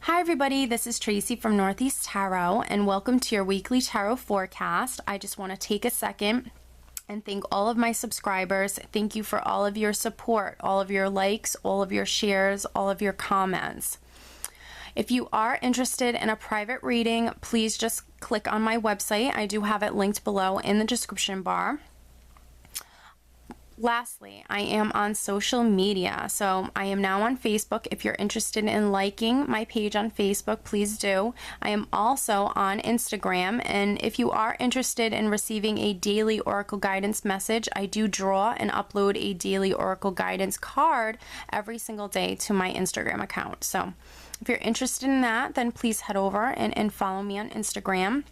Hi everybody, this is Tracy from Northeast Tarot and welcome to your weekly tarot forecast. I just want to take a second and thank all of my subscribers. Thank you for all of your support, all of your likes, all of your shares, all of your comments. If you are interested in a private reading, please just click on my website. I do have it linked below in the description bar. Lastly, I am on social media, so I am now on Facebook. If you're interested in liking my page on Facebook, please do. I am also on Instagram, and if you are interested in receiving a daily Oracle guidance message, I do draw and upload a daily Oracle guidance card every single day to my Instagram account. So if you're interested in that, then please head over and follow me on Instagram.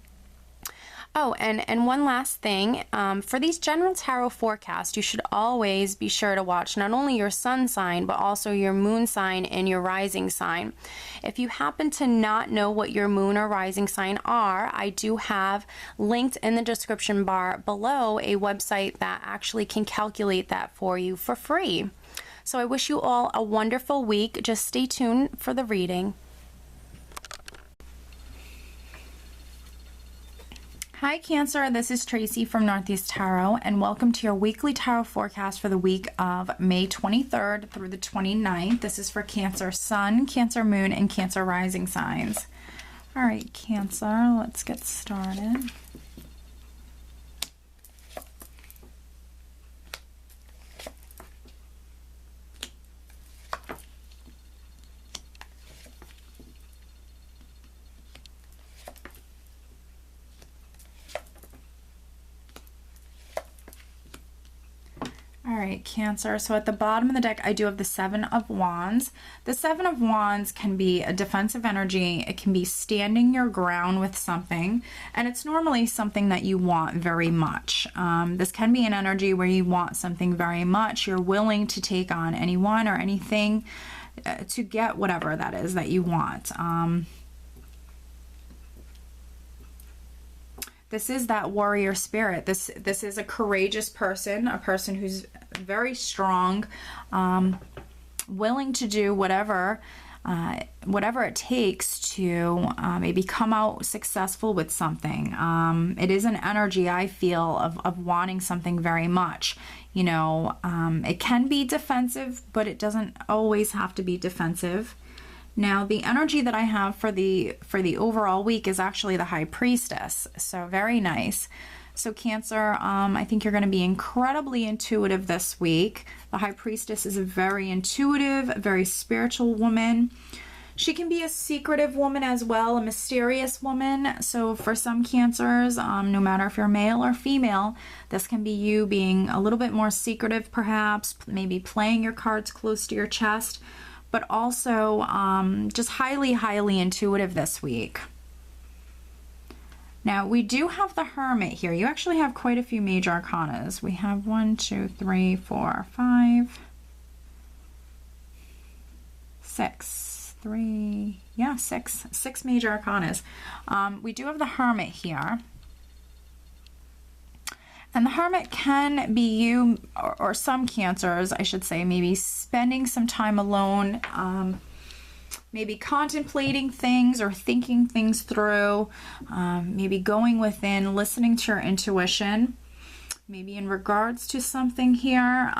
Oh, and one last thing, for these general tarot forecasts, you should always be sure to watch not only your sun sign, but also your moon sign and your rising sign. If you happen to not know what your moon or rising sign are, I do have linked in the description bar below a website that actually can calculate that for you for free. So I wish you all a wonderful week. Just stay tuned for the reading. Hi Cancer, this is Tracy from Northeast Tarot and welcome to your weekly tarot forecast for the week of May 23rd through the 29th. This is for Cancer Sun, Cancer Moon, and Cancer Rising signs. All right, Cancer, let's get started. All right, Cancer. So at the bottom of the deck, I do have the Seven of Wands. The Seven of Wands can be a defensive energy. It can be standing your ground with something, and it's normally something that you want very much. This can be an energy where you want something very much. You're willing to take on anyone or anything to get whatever that is that you want. This is that warrior spirit. This is a courageous person, a person who's very strong, willing to do whatever it takes to maybe come out successful with something. It is an energy, I feel, of wanting something very much. You know, it can be defensive, but it doesn't always have to be defensive. Now, the energy that I have for the overall week is actually the High Priestess, so very nice. So Cancer, I think you're going to be incredibly intuitive this week. The High Priestess is a very intuitive, very spiritual woman. She can be a secretive woman as well, a mysterious woman. So for some Cancers, no matter if you're male or female, this can be you being a little bit more secretive perhaps, maybe playing your cards close to your chest, but also just highly intuitive this week. Now, we do have the Hermit here. You actually have quite a few major arcanas. We have 1, 2, 3, 4, 5, 6, 3, yeah, six major arcanas. We do have the Hermit here. And the Hermit can be you, or some Cancers, I should say, maybe spending some time alone, maybe contemplating things or thinking things through, maybe going within, listening to your intuition, maybe in regards to something here.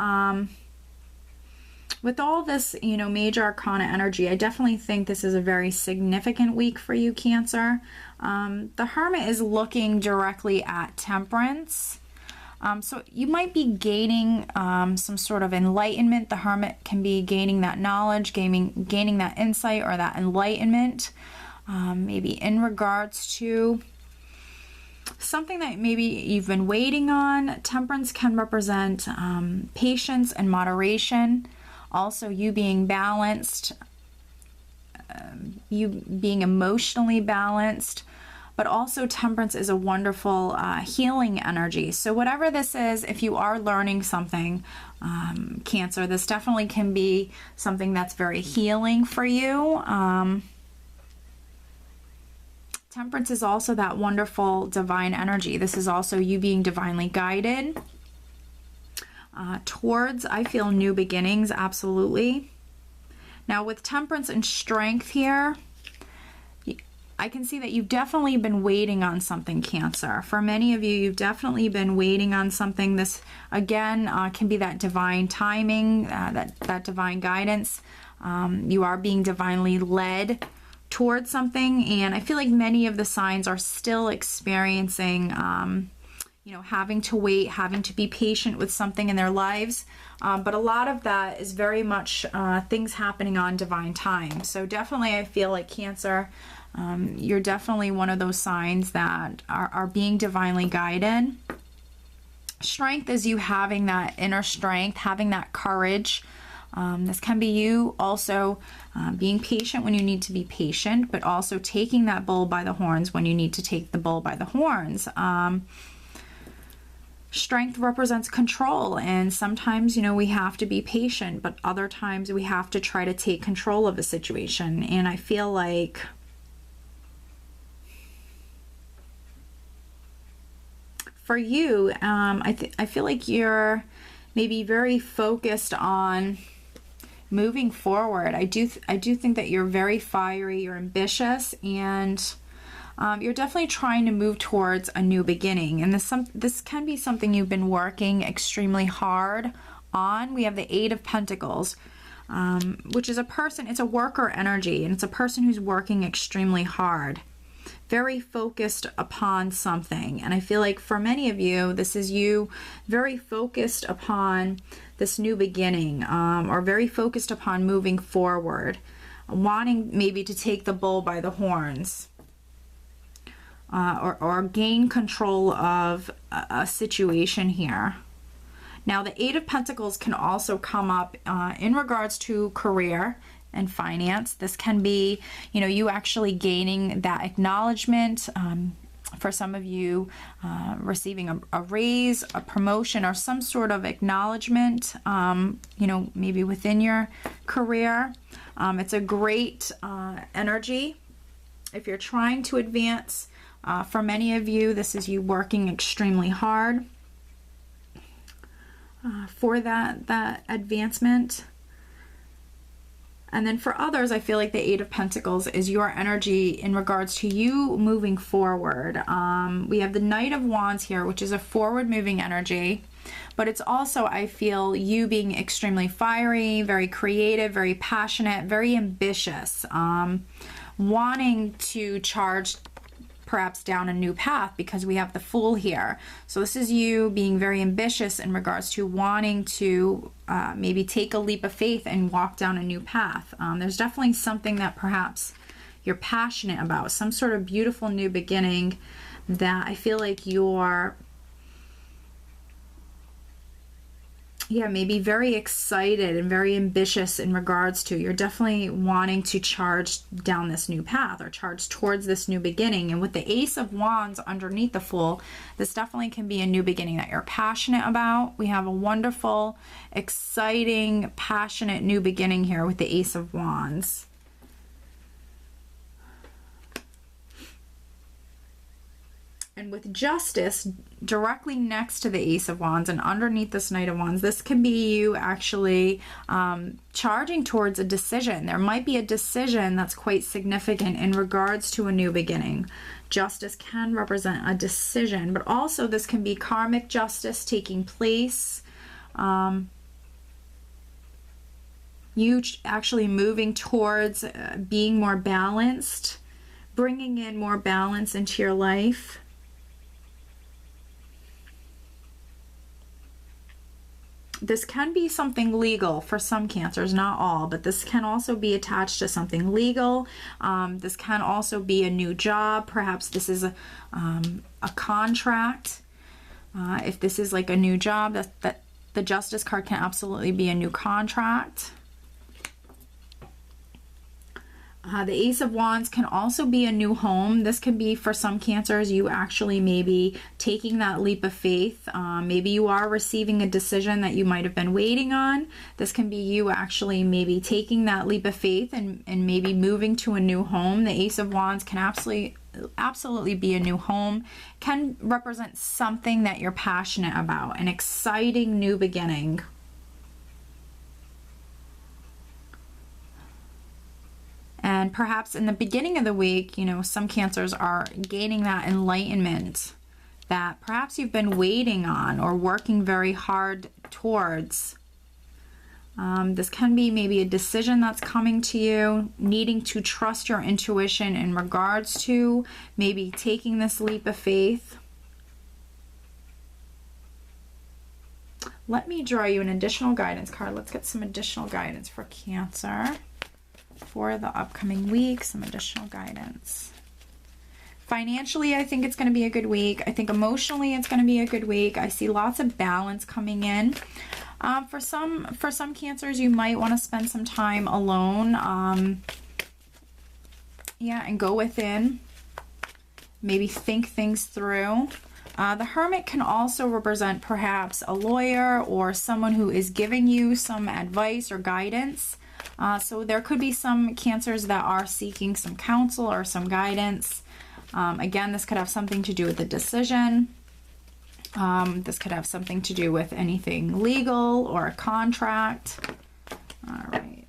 With all this, you know, major arcana energy, I definitely think this is a very significant week for you, Cancer. The Hermit is looking directly at Temperance. So you might be gaining some sort of enlightenment. The Hermit can be gaining that knowledge, gaining that insight or that enlightenment, maybe in regards to something that maybe you've been waiting on. Temperance can represent patience and moderation. Also, you being balanced, you being emotionally balanced. But also Temperance is a wonderful healing energy. So whatever this is, if you are learning something, Cancer, this definitely can be something that's very healing for you. Temperance is also that wonderful divine energy. This is also you being divinely guided towards, I feel, new beginnings, absolutely. Now with Temperance and Strength here, I can see that you've definitely been waiting on something, Cancer. For many of you, you've definitely been waiting on something. This, again, can be that divine timing, that divine guidance. You are being divinely led towards something, and I feel like many of the signs are still experiencing, you know, having to wait, having to be patient with something in their lives. But a lot of that is very much things happening on divine time. So definitely I feel like, Cancer, you're definitely one of those signs that are being divinely guided. Strength is you having that inner strength, having that courage. This can be you also being patient when you need to be patient, but also taking that bull by the horns when you need to take the bull by the horns. Strength represents control, and sometimes, you know, we have to be patient, but other times we have to try to take control of a situation. And I feel like for you, I feel like you're maybe very focused on moving forward. I do think that you're very fiery, you're ambitious, and you're definitely trying to move towards a new beginning. And this can be something you've been working extremely hard on. We have the Eight of Pentacles, which is a person, it's a worker energy, and it's a person who's working extremely hard, very focused upon something. And I feel like for many of you, this is you very focused upon this new beginning, or very focused upon moving forward, wanting maybe to take the bull by the horns, or gain control of a situation here. Now, the Eight of Pentacles can also come up in regards to career and finance. This can be, you know, you actually gaining that acknowledgement. For some of you, receiving a raise, a promotion, or some sort of acknowledgement, you know, maybe within your career. It's a great energy if you're trying to advance. For many of you, this is you working extremely hard for that advancement. And then for others, I feel like the Eight of Pentacles is your energy in regards to you moving forward. We have the Knight of Wands here, which is a forward-moving energy, but it's also, I feel, you being extremely fiery, very creative, very passionate, very ambitious, wanting to charge perhaps down a new path, because we have the Fool here. So this is you being very ambitious in regards to wanting to maybe take a leap of faith and walk down a new path. There's definitely something that perhaps you're passionate about, some sort of beautiful new beginning that I feel like you're, yeah, maybe very excited and very ambitious in regards to. You're definitely wanting to charge down this new path or charge towards this new beginning. And with the Ace of Wands underneath the Fool, this definitely can be a new beginning that you're passionate about. We have a wonderful, exciting, passionate new beginning here with the Ace of Wands. And with Justice directly next to the Ace of Wands and underneath this Knight of Wands, this can be you actually charging towards a decision. There might be a decision that's quite significant in regards to a new beginning. Justice can represent a decision, but also this can be karmic justice taking place. You actually moving towards being more balanced, bringing in more balance into your life. This can be something legal for some Cancers, not all, but this can also be attached to something legal. This can also be a new job. Perhaps this is a contract. If this is like a new job, that the Justice card can absolutely be a new contract. The Ace of Wands can also be a new home. This can be for some Cancers, you actually maybe taking that leap of faith. Maybe you are receiving a decision that you might have been waiting on. This can be you actually maybe taking that leap of faith and maybe moving to a new home. The Ace of Wands can absolutely be a new home. Can represent something that you're passionate about, an exciting new beginning. And And perhaps in the beginning of the week, you know, some Cancers are gaining that enlightenment that perhaps you've been waiting on or working very hard towards. This can be maybe a decision that's coming to you, needing to trust your intuition in regards to maybe taking this leap of faith. Let me draw you an additional guidance card. Let's get some additional guidance for Cancer for the upcoming week, some additional guidance. Financially, I think it's going to be a good week. I think emotionally, it's going to be a good week. I see lots of balance coming in. For some Cancers, you might want to spend some time alone. Yeah, and go within. Maybe think things through. The Hermit can also represent perhaps a lawyer or someone who is giving you some advice or guidance. So there could be some Cancers that are seeking some counsel or some guidance. Again, this could have something to do with the decision. This could have something to do with anything legal or a contract. All right.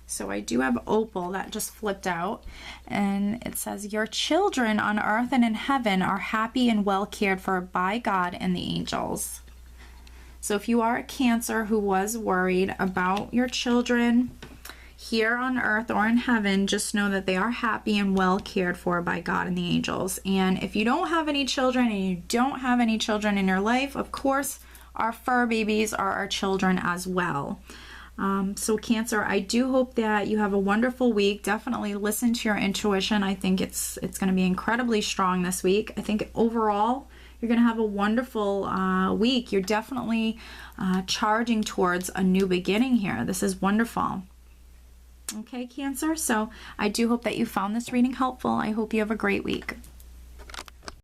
So I do have Opal that just flipped out, and it says, your children on earth and in heaven are happy and well cared for by God and the angels. So if you are a Cancer who was worried about your children here on earth or in heaven, just know that they are happy and well cared for by God and the angels. And if you don't have any children and you don't have any children in your life, of course, our fur babies are our children as well. So Cancer, I do hope that you have a wonderful week. Definitely listen to your intuition. I think it's going to be incredibly strong this week. I think overall, you're going to have a wonderful week. You're definitely charging towards a new beginning here. This is wonderful. Okay, Cancer, so I do hope that you found this reading helpful. I hope you have a great week.